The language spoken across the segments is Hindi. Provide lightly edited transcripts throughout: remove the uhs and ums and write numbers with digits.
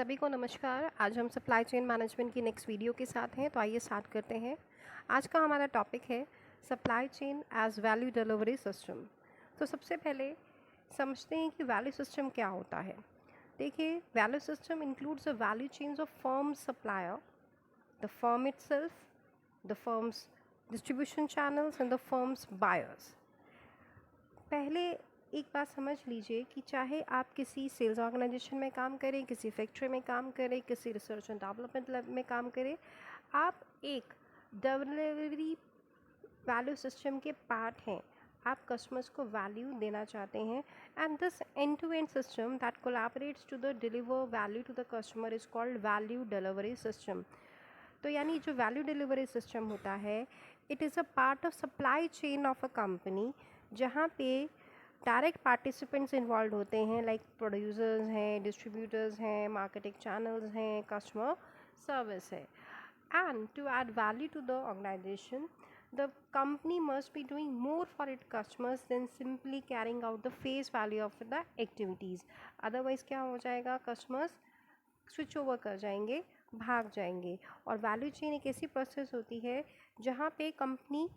सभी को नमस्कार। आज हम सप्लाई चेन मैनेजमेंट की नेक्स्ट वीडियो के साथ हैं, तो आइए स्टार्ट करते हैं। आज का हमारा टॉपिक है supply chain as value delivery system. तो सबसे पहले समझते हैं कि वैल्यू सिस्टम क्या होता है। देखिए, value system includes the value chains of firm supplier, the firm itself, the firms distribution channels and the firms buyers. पहले एक बात समझ लीजिए कि चाहे आप किसी सेल्स ऑर्गेनाइजेशन में काम करें, किसी फैक्ट्री में काम करें, किसी रिसर्च एंड डेवलपमेंट लैब में काम करें, आप एक डिलीवरी वैल्यू सिस्टम के पार्ट हैं। आप कस्टमर्स को वैल्यू देना चाहते हैं and this end to end system that collaborates to the deliver value to the customer is called value delivery system. तो यानी जो वैल्यू डिलीवरी सिस्टम होता है, it is a part of supply chain of a company, जहाँ पे डायरेक्ट पार्टिसिपेंट्स इन्वॉल्व होते हैं, लाइक प्रोड्यूसर्स हैं, डिस्ट्रीब्यूटर्स हैं, मार्केटिंग चैनल्स हैं, कस्टमर सर्विस है। And to add value to the organisation, the company must be doing more for its customers than simply carrying out the face value of the activities. Otherwise क्या हो जाएगा, कस्टमर्स स्विच ओवर कर जाएंगे, भाग जाएंगे। और वैल्यू चेन एक ऐसी प्रोसेस होती है जहाँ पे कंपनी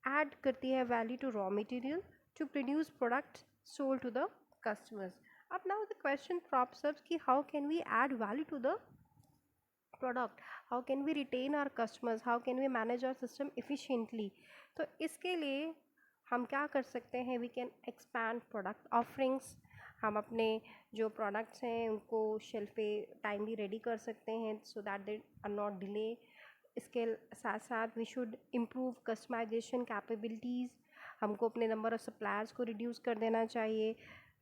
ऐड करती है value to raw material to produce product sold to the customers. अब now the question crops up कि how can we add value to the product, how can we retain our customers, how can we manage our system efficiently। तो इसके लिए हम क्या कर सकते हैं, we can expand product offerings। हम अपने जो products हैं उनको शेल्फ पे टाइमली रेडी कर सकते हैं so that they are not delay। इसके साथ साथ we should improve customisation capabilities. हमको अपने नंबर ऑफ़ सप्लायर्स को रिड्यूस कर देना चाहिए,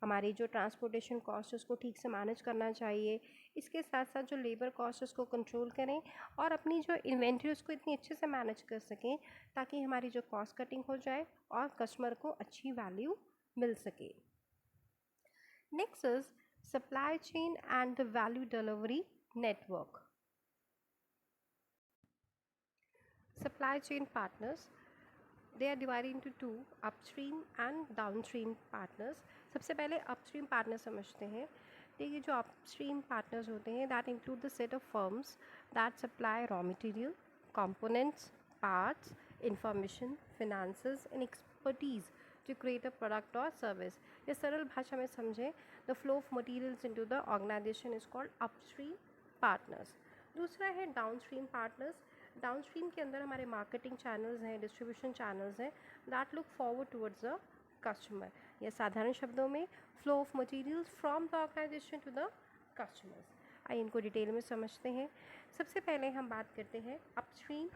हमारी जो ट्रांसपोर्टेशन कॉस्ट है उसको ठीक से मैनेज करना चाहिए। इसके साथ साथ जो लेबर कॉस्ट है उसको कंट्रोल करें और अपनी जो इन्वेंट्री उसको इतनी अच्छे से मैनेज कर सकें ताकि हमारी जो कॉस्ट कटिंग हो जाए और कस्टमर को अच्छी वैल्यू मिल सके। Next is supply chain and the value delivery network. Supply chain partners, they are divided into two, upstream and downstream partners। सबसे पहले upstream partners समझते हैं। देखिए, जो upstream partners होते हैं that include the set of firms that supply raw material, components, parts, information, finances and expertise to create a product or service। ये सरल भाषा में समझें, the flow of materials into the organization is called upstream partners। दूसरा है डाउनस्ट्रीम पार्टनर्स। डाउनस्ट्रीम के अंदर हमारे मार्केटिंग चैनल्स हैं, डिस्ट्रीब्यूशन चैनल्स हैं that look forward towards the customer, या साधारण शब्दों में flow of materials from the organisation to the customers. आइए इनको डिटेल में समझते हैं। सबसे पहले हम बात करते हैं अपस्ट्रीम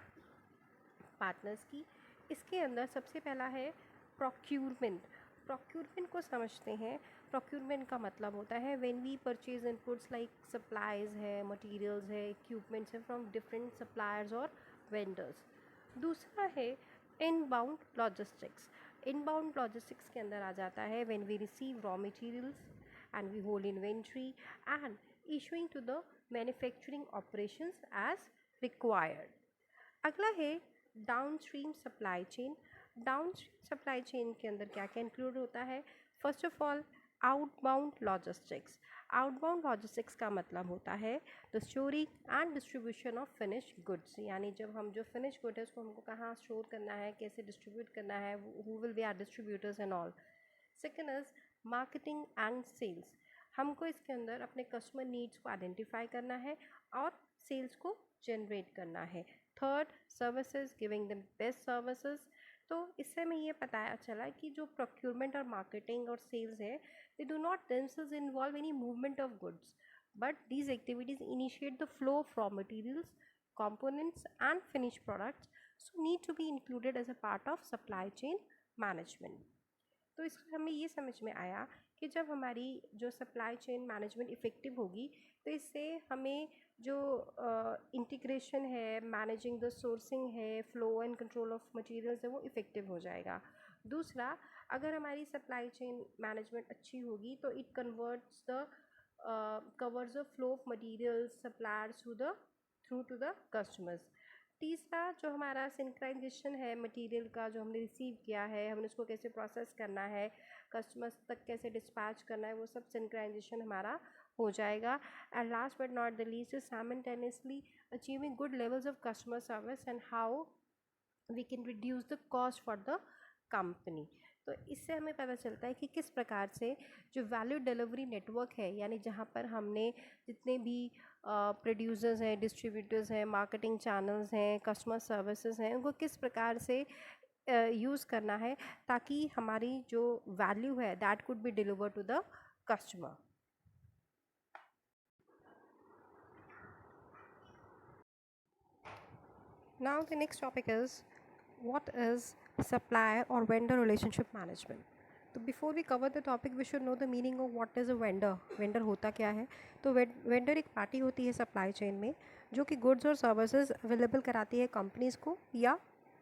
पार्टनर्स की। इसके अंदर सबसे पहला है प्रोक्यूरमेंट। प्रोक्यूरमेंट को समझते हैं। प्रोक्यूरमेंट का मतलब होता है when we purchase inputs like supplies है, मटेरियल्स है, इक्विपमेंट्स है फ्रॉम डिफरेंट सप्लायर्स और वेंडर्स। दूसरा है इनबाउंड लॉजिस्टिक्स। इनबाउंड लॉजिस्टिक्स के अंदर आ जाता है when we receive raw materials and we hold inventory and issuing to the manufacturing operations as required. अगला है downstream supply chain. Downstream supply chain के अंदर क्या क्या इंक्लूड होता है। First of all outbound logistics. Outbound logistics का मतलब होता है the storing and distribution of finish goods, यानी जब हम जो फिनिश गुड है उसको हमको कहाँ स्टोर करना है, कैसे डिस्ट्रीब्यूट करना है, who will be our distributors and all. Second is marketing and sales. हमको इसके अंदर अपने कस्टमर नीड्स को आइडेंटिफाई करना है और सेल्स को जनरेट करना है। Third, services, giving the best services. तो इससे हमें ये पता चला कि जो प्रोक्यूरमेंट और मार्केटिंग और सेल्स है, they do not themselves involve any movement of goods, but these activities initiate the flow of raw materials, components and finished products, so need to be included as a part of supply chain management। तो इससे हमें ये समझ में आया कि जब हमारी जो सप्लाई चेन मैनेजमेंट इफ़ेक्टिव होगी तो इससे हमें जो इंटीग्रेशन है, मैनेजिंग द सोर्सिंग है, flow and control of materials है, वो इफ़ेक्टिव हो जाएगा। दूसरा, अगर हमारी सप्लाई चेन मैनेजमेंट अच्छी होगी तो it converts the covers the flow of materials suppliers through to the customers. तीसरा, जो हमारा सिंक्राइजेशन है मटेरियल का, जो हमने रिसीव किया है, हमने उसको कैसे प्रोसेस करना है, कस्टमर्स तक कैसे डिस्पैच करना है, वो सब सिंक्राइजेशन हमारा हो जाएगा। And last but not the least is simultaneously achieving good levels of customer service and how we can reduce the cost for the company. तो इससे हमें पता चलता है कि किस प्रकार से जो वैल्यू डिलीवरी नेटवर्क है, यानी जहाँ पर हमने जितने भी प्रोड्यूसर्स हैं, डिस्ट्रीब्यूटर्स हैं, मार्केटिंग चैनल्स हैं, कस्टमर सर्विसेज हैं, उनको किस प्रकार से यूज़ करना है ताकि हमारी जो वैल्यू है that could be deliver to the customer. Now the next topic is what is supplier or vendor relationship management. तो before we cover the topic we should know the meaning of what is a vendor. Vendor होता क्या है? तो vendor एक पार्टी होती है सप्लाई चेन में जो कि गुड्स और सर्विसेज अवेलेबल कराती है कंपनीज़ को या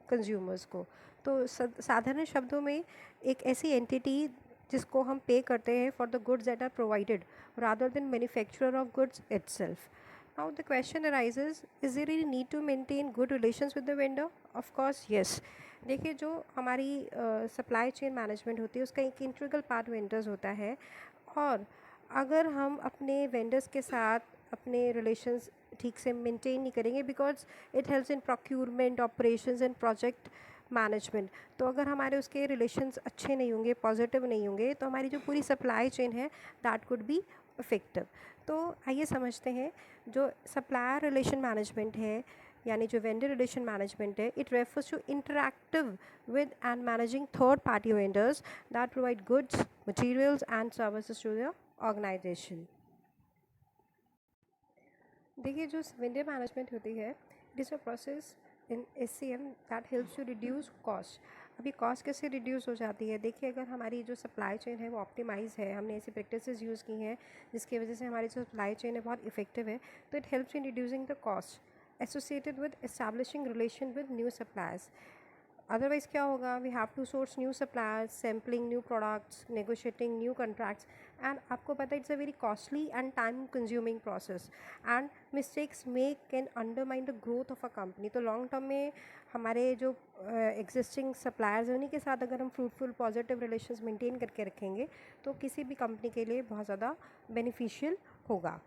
कंज्यूमर्स को। तो साधारण शब्दों में एक ऐसी एंटिटी जिसको हम पे करते हैं for the goods that are provided rather than manufacturer of goods itself. Now the question arises, is there any need to maintain good relations with the vendor? Of course, yes. देखिए जो हमारी सप्लाई चेन मैनेजमेंट होती है उसका एक इंटीग्रल पार्ट वेंडर्स होता है, और अगर हम अपने वेंडर्स के साथ अपने रिलेशंस ठीक से मेंटेन नहीं करेंगे because it helps in procurement operations and project management, तो अगर हमारे उसके रिलेशंस अच्छे नहीं होंगे, पॉजिटिव नहीं होंगे, तो हमारी जो पूरी सप्लाई चेन है दैट कुड बी इफेक्टिव। तो आइए समझते हैं जो सप्लायर रिलेशन मैनेजमेंट है यानी जो वेंडर रिलेशन मैनेजमेंट है, it refers to interactive with and managing third party vendors that provide goods, materials and services to the organisation. देखिए जो वेंडर मैनेजमेंट होती है it is a process in SCM that helps to reduce cost. अभी कॉस्ट कैसे रिड्यूस हो जाती है? देखिए अगर हमारी जो सप्लाई चेन है वो ऑप्टिमाइज़ है, हमने ऐसी प्रैक्टिसेस यूज़ की हैं जिसकी वजह से हमारी जो सप्लाई चेन है बहुत इफेक्टिव है, तो it helps in reducing the cost associated with establishing relation with new suppliers. Otherwise क्या होगा? We have to source new suppliers, sampling new products, negotiating new contracts, and आपको पता है it's a very costly and time consuming process, and mistakes may can undermine the growth of a company. तो लॉन्ग टर्म में हमारे जो एग्जिस्टिंग सप्लायर्स हैं उन्हीं के साथ अगर हम फ्रूटफुल पॉजिटिव रिलेशंस मेंटेन करके रखेंगे तो किसी भी कंपनी के लिए बहुत ज़्यादा बेनिफिशियल होगा।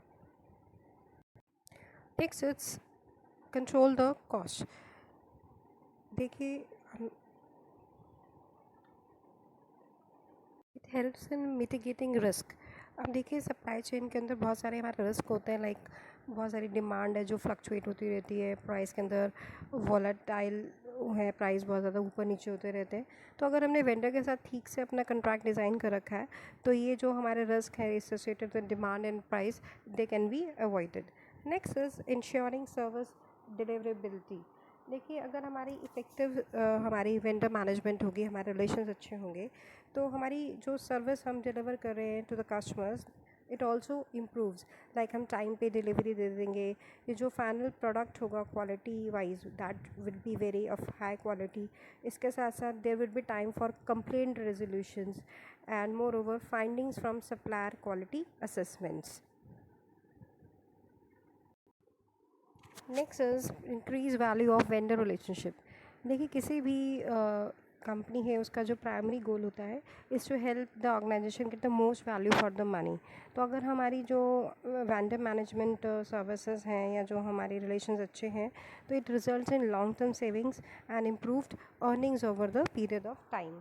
Next it's control the cost. देखिए it helps in mitigating risk. अब देखिए सप्लाई चेन के अंदर बहुत सारे हमारे रिस्क होते हैं, लाइक बहुत सारी डिमांड है जो फ्लक्चुएट होती रहती है, प्राइस के अंदर वॉलेटाइल है, प्राइस बहुत ज़्यादा ऊपर नीचे होते रहते हैं। तो अगर हमने वेंडर के साथ ठीक से अपना कॉन्ट्रैक्ट डिज़ाइन कर रखा है तो ये जो हमारे रिस्क है associated with demand and price they can be avoided. Next is ensuring service deliverability. देखिए अगर हमारी इफ़ेक्टिव हमारी वेंडर मैनेजमेंट होगी, हमारे रिलेशंस अच्छे होंगे, तो हमारी जो सर्विस हम डिलीवर कर रहे हैं to the customers it also improves. Like हम टाइम पे डिलीवरी दे देंगे, ये जो फाइनल प्रोडक्ट होगा quality wise that will be very of high quality. इसके साथ साथ there will be time for complaint resolutions and moreover findings from supplier quality assessments. Next is increase value of vendor relationship. देखिए किसी भी कंपनी है उसका जो प्राइमरी गोल होता है is to help the organisation get the most value for the money. तो अगर हमारी जो वेंडर मैनेजमेंट सर्विसेज हैं या जो हमारे रिलेशंस अच्छे हैं तो it results in long term savings and improved earnings over the period of time.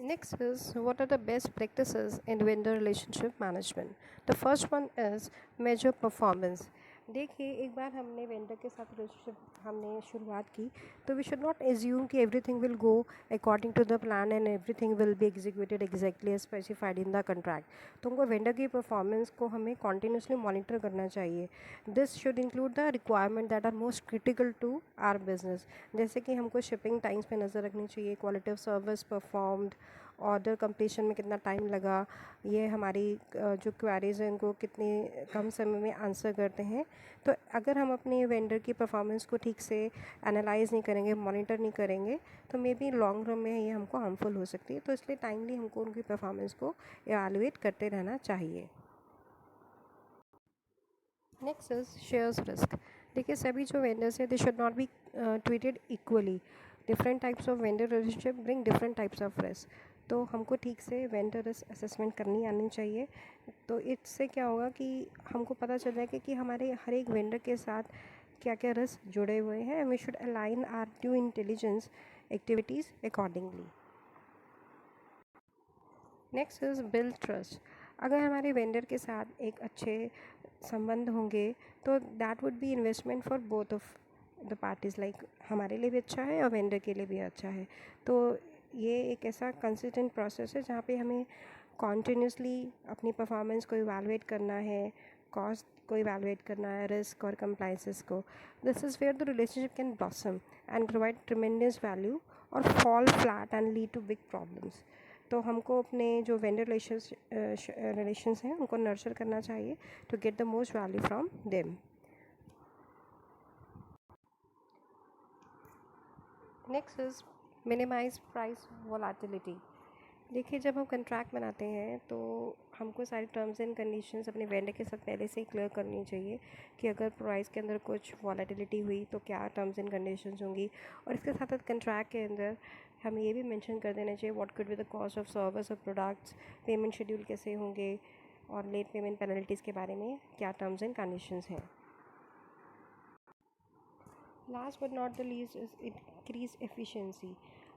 Next is what are the best practices in vendor relationship management. The first one is measure performance. देखिए एक बार हमने वेंडर के साथ रिलेशनशिप हमने शुरुआत की तो वी शुड नॉट एज्यूम कि everything will go according to the plan and everything will be executed exactly as specified in the contract. तो उनको वेंडर की परफॉर्मेंस को हमें कॉन्टीन्यूसली मॉनिटर करना चाहिए। This should include the requirement that are most critical to our business, जैसे कि हमको शिपिंग टाइम्स पे नज़र रखनी चाहिए, quality of service performed, order completion में कितना टाइम लगा, ये हमारी जो क्वेरीज हैं उनको कितने कम समय में आंसर करते हैं। तो अगर हम अपने वेंडर की परफॉर्मेंस को ठीक से एनालाइज नहीं करेंगे, मॉनिटर नहीं करेंगे, तो मे बी लॉन्ग रन में ये हमको हार्मफुल हो सकती है। तो इसलिए टाइमली हमको उनकी परफॉर्मेंस को एवेलुएट करते रहना चाहिए। Next is shares risk. देखिए सभी जो वेंडर्स हैं they should not be treated equally. Different types of vendor relationship bring different types of risk. तो हमको ठीक से वेंडर रिस्क असेसमेंट करनी आनी चाहिए। तो इससे क्या होगा कि हमको पता चल जाएगा कि हमारे हर एक वेंडर के साथ क्या क्या रिस्क जुड़े हुए हैं। We should align our due intelligence activities accordingly. Next is build trust. अगर हमारे वेंडर के साथ एक अच्छे संबंध होंगे तो that would be investment for both of the parties, like हमारे लिए भी अच्छा है और वेंडर के लिए भी अच्छा है। तो ये एक ऐसा कंसिस्टेंट प्रोसेस है जहाँ पे हमें कॉन्टीन्यूसली अपनी परफॉर्मेंस को इवैल्यूएट करना है, कॉस्ट को इवैल्यूएट करना है, रिस्क और कंप्लाइंसेस को। This is where the relationship can blossom and provide tremendous value और fall flat and lead to big problems. तो हमको अपने जो वेंडर रिलेशंस हैं उनको नर्चर करना चाहिए to get the most value from them. Next is minimise price volatility. देखिए, जब हम कंट्रैक्ट बनाते हैं तो हमको सारी टर्म्स एंड कंडीशंस अपने वेंडर के साथ पहले से ही क्लियर करनी चाहिए कि अगर प्राइस के अंदर कुछ वॉलेटिलिटी हुई तो क्या टर्म्स एंड कंडीशंस होंगी। और इसके साथ साथ कंट्रैक्ट के अंदर हमें ये भी मेंशन कर देना चाहिए what could be the cost of service और प्रोडक्ट्स, पेमेंट शेड्यूल कैसे होंगे और लेट पेमेंट पेनल्टीज़ के बारे में क्या टर्म्स एंड कंडीशंस हैं। Last but not the least is increase efficiency.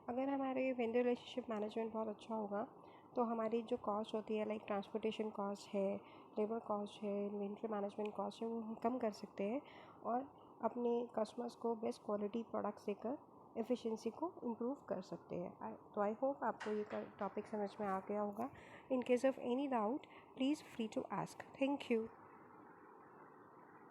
अगर हमारे वेंडर रिलेशनशिप मैनेजमेंट बहुत अच्छा होगा तो हमारी जो कॉस्ट होती है, लाइक ट्रांसपोर्टेशन कॉस्ट है, लेबर कॉस्ट है, इन्वेंट्री मैनेजमेंट कॉस्ट है, वो हम कम कर सकते हैं और अपने कस्टमर्स को बेस्ट क्वालिटी प्रोडक्ट्स देकर एफिशिएंसी को इम्प्रूव कर सकते हैं। तो आई होप आपको ये टॉपिक समझ में आ गया होगा। In case of any doubt please free to ask. Thank you.